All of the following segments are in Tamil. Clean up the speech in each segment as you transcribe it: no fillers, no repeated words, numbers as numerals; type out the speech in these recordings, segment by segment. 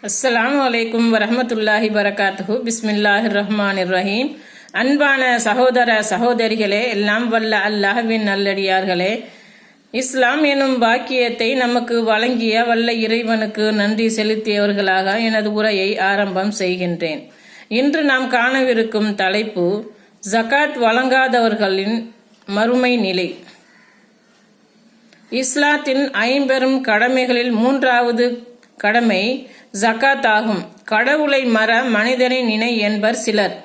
அஸ்ஸலாமு அலைக்கும் வரஹ்மத்துல்லாஹி வரகாத்துஹு. பிஸ்மில்லாஹிர் ரஹ்மானிர் ரஹீம். அன்பான சகோதர சகோதரிகளே, எல்லாம் வல்ல அல்லாஹ்வின் நல்லடியார்களே, இஸ்லாம் எனும் பாக்கியத்தை நமக்கு வழங்கிய வல்ல இறைவனுக்கு நன்றி செலுத்தியவர்களாக எனது உரையை ஆரம்பம் செய்கின்றேன். இன்று நாம் காணவிருக்கும் தலைப்பு ஜகாத் வழங்காதவர்களின் மறுமை நிலை. இஸ்லாத்தின் ஐம்பெரும் கடமைகளில் மூன்றாவது கடமை ஜகாத் ஆகும். கடவுளை மற மனிதனை நினை என்பர் சிலர்.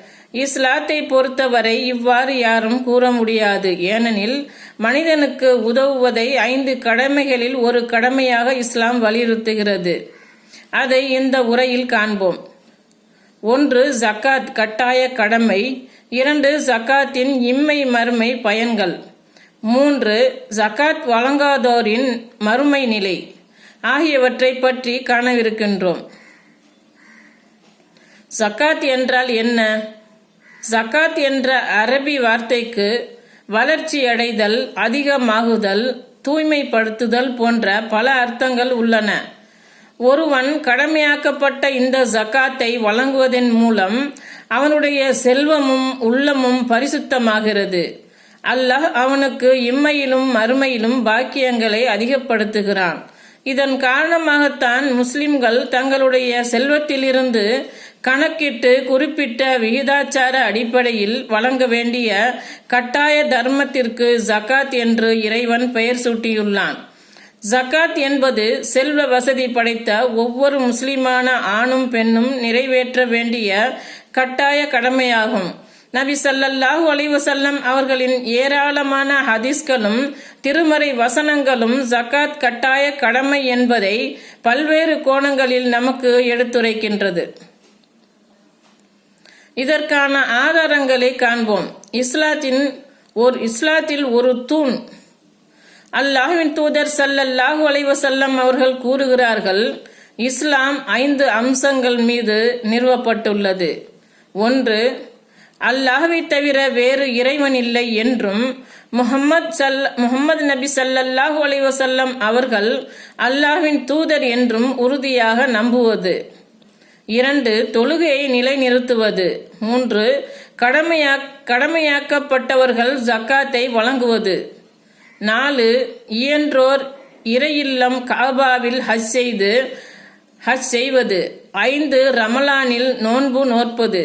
இஸ்லாத்தை பொறுத்தவரை இவ்வாறு யாரும் கூற முடியாது. ஏனெனில் மனிதனுக்கு உதவுவதை 5 கடமைகளில் ஒரு கடமையாக இஸ்லாம் வலியுறுத்துகிறது. அதை இந்த உரையில் காண்போம். 1. ஜகாத் கட்டாய கடமை. 2. ஜகாத்தின் இம்மை மறுமை பயன்கள். 3. ஜகாத் வழங்காதோரின் மறுமை நிலை ஆகியவற்றை பற்றி காணவிருக்கின்றோம். ஜகாத் என்றால் என்ன? ஜகாத் என்ற அரபி வார்த்தைக்கு வளர்ச்சி அடைதல், அதிகமாகுதல், தூய்மைப்படுத்துதல் போன்ற பல அர்த்தங்கள் உள்ளன. ஒருவன் கடமையாக்கப்பட்ட இந்த ஜகாத்தை வழங்குவதன் மூலம் அவனுடைய செல்வமும் உள்ளமும் பரிசுத்தமாகிறது. அல்லாஹ் அவனுக்கு இம்மையிலும் மறுமையிலும் பாக்கியங்களை அதிகப்படுத்துகிறான். இதன் காரணமாகத்தான் முஸ்லிம்கள் தங்களுடைய செல்வத்திலிருந்து கணக்கிட்டு குறிப்பிட்ட விகிதாச்சார அடிப்படையில் வழங்க வேண்டிய கட்டாய தர்மத்திற்கு ஜகாத் என்று இறைவன் பெயர் சூட்டியுள்ளான். ஜகாத் என்பது செல்வ வசதி படைத்த ஒவ்வொரு முஸ்லிமான ஆணும் பெண்ணும் நிறைவேற்ற வேண்டிய கட்டாய கடமையாகும். நபி ஸல்லல்லாஹு அலைஹி வஸல்லம் அவர்களின் ஏராளமான ஹதீஸ்களும் திருமறை வசனங்களும் ஜகாத் கட்டாய கடமை என்பதை பல்வேறு கோணங்களில் நமக்கு எடுத்துரைக்கின்றது. இதற்கான ஆதாரங்களை காண்போம். இஸ்லாத்தில் ஒரு தூண். அல்லாஹ்வின் தூதர் ஸல்லல்லாஹு அலைஹி வஸல்லம் அவர்கள் கூறுகிறார்கள், இஸ்லாம் 5 அம்சங்கள் மீது நிறுவப்பட்டுள்ளது. 1. அல்லாஹ்வை தவிர வேறு இறைவன் இல்லை என்றும் முஹம்மது நபி ஸல்லல்லாஹு அலைஹி வஸல்லம் அவர்கள் அல்லாஹ்வின் தூதர் என்றும் உறுதியாக நம்புவது. 2. தொழுகையை நிலைநிறுத்துவது. 3. கடமையாக்கப்பட்டவர்கள் ஜகாத்தை வழங்குவது. 4. இயன்றோர் இறையில்லம் காபாவில் ஹஜ் செய்வது. 5. ரமலானில் நோன்பு நோற்பது.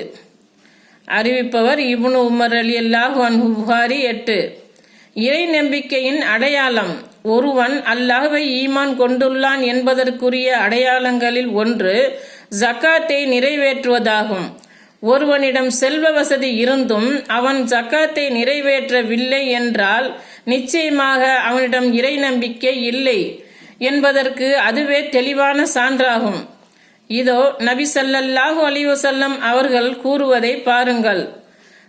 அறிவிப்பவர் இப்னு உமர் ரலியல்லாஹு அன்ஹு. புகாரி 8. இறை நம்பிக்கையின் அடையாளம். ஒருவன் அல்லாஹ்வை ஈமான் கொண்டுள்ளான் என்பதற்குரிய அடையாளங்களில் ஒன்று ஜகாத்தை நிறைவேற்றுவதாகும். ஒருவனிடம் செல்வ வசதி இருந்தும் அவன் ஜகாத்தை நிறைவேற்றவில்லை என்றால் நிச்சயமாக அவனிடம் இறை நம்பிக்கை இல்லை என்பதற்கு அதுவே தெளிவான சான்றாகும். இதோ நபி ஸல்லல்லாஹு அலைஹி வஸல்லம் அவர்கள் கூறுவதை பாருங்கள்.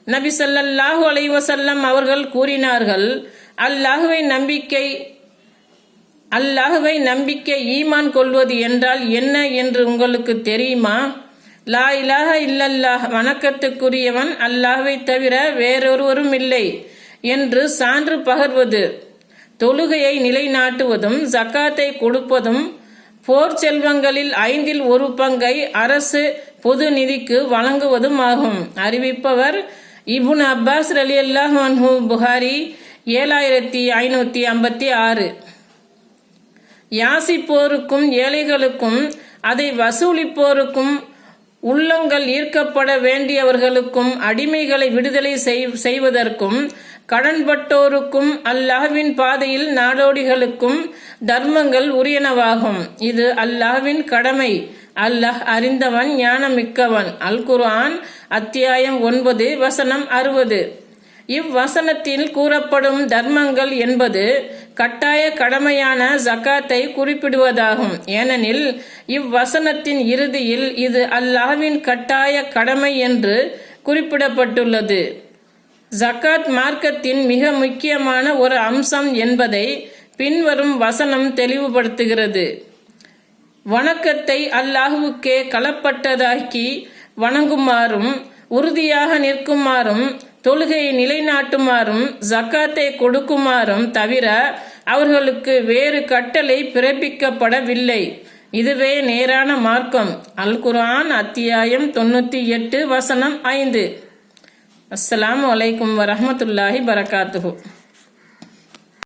நபி ஸல்லல்லாஹு அலைஹி வஸல்லம் அவர்கள் கூறினார்கள், அல்லாஹ்வை நம்பிக்கை ஈமான் கொள்வது என்றால் என்ன என்று உங்களுக்கு தெரியுமா? லா இலாஹ இல்லல்லாஹ், வணக்கத்துக்குரியவன் அல்லாஹ்வை தவிர வேறொருவரும் இல்லை என்று சான்று பகர்வது. தொழுகையை நிலைநாட்டுவதும் ஜகாத்தை கொடுப்பதும் போர் செல்வங்களில் 5இல் 1 பங்கை அரசு பொது நிதிக்கு வழங்குவதும் ஆகும். அறிவிப்பவர் இப்னு அப்பாஸ் ரலியல்லாஹு அன்ஹு. புகாரி 7556. யாசிப்போருக்கும் ஏழைகளுக்கும் அதை வசூலிப்போருக்கும் உள்ளங்கள் ஈர்க்கப்பட வேண்டியவர்களுக்கும் அடிமைகளை விடுதலை செய்வதற்கும் கடன்பட்டோருக்கும் அல்லாஹ்வின் பாதையில் நாடோடிகளுக்கும் தர்மங்கள் உரியனவாகும். இது அல்லாஹ்வின் கடமை. அல்லாஹ் அறிந்தவன், ஞானமிக்கவன். அல் குர்ஆன் அத்தியாயம் 9 வசனம் 60. இவ்வசனத்தில் கூறப்படும் தர்மங்கள் என்பது கட்டாய கடமையான ஜகாத்தை குறிப்பிடுவதாகும். ஏனெனில் இவ்வசனத்தின் இறுதியில் இது அல்லாஹ்வின் கட்டாய கடமை என்று குறிப்பிடப்பட்டுள்ளது. ஜகாத் மார்க்கத்தின் மிக முக்கியமான ஒரு அம்சம் என்பதை பின்வரும் வசனம் தெளிவுபடுத்துகிறது. வணக்கத்தை அல்லாஹ்வுக்கே களப்பட்டதாக்கி வணங்குமாறும் உறுதியாக நிற்குமாறும் தொழுகையை நிலைநாட்டுமாறும் ஜகாத்தை கொடுக்குமாறும் தவிர அவர்களுக்கு வேறு கட்டளை பிறப்பிக்கப்படவில்லை இதுவே நேரான மார்க்கம். அல் குர்ஆன் அத்தியாயம் 98 வசனம் 5. அஸ்ஸலாமு அலைக்கும் வரஹ்மத்துல்லாஹி பரகாத்துஹு.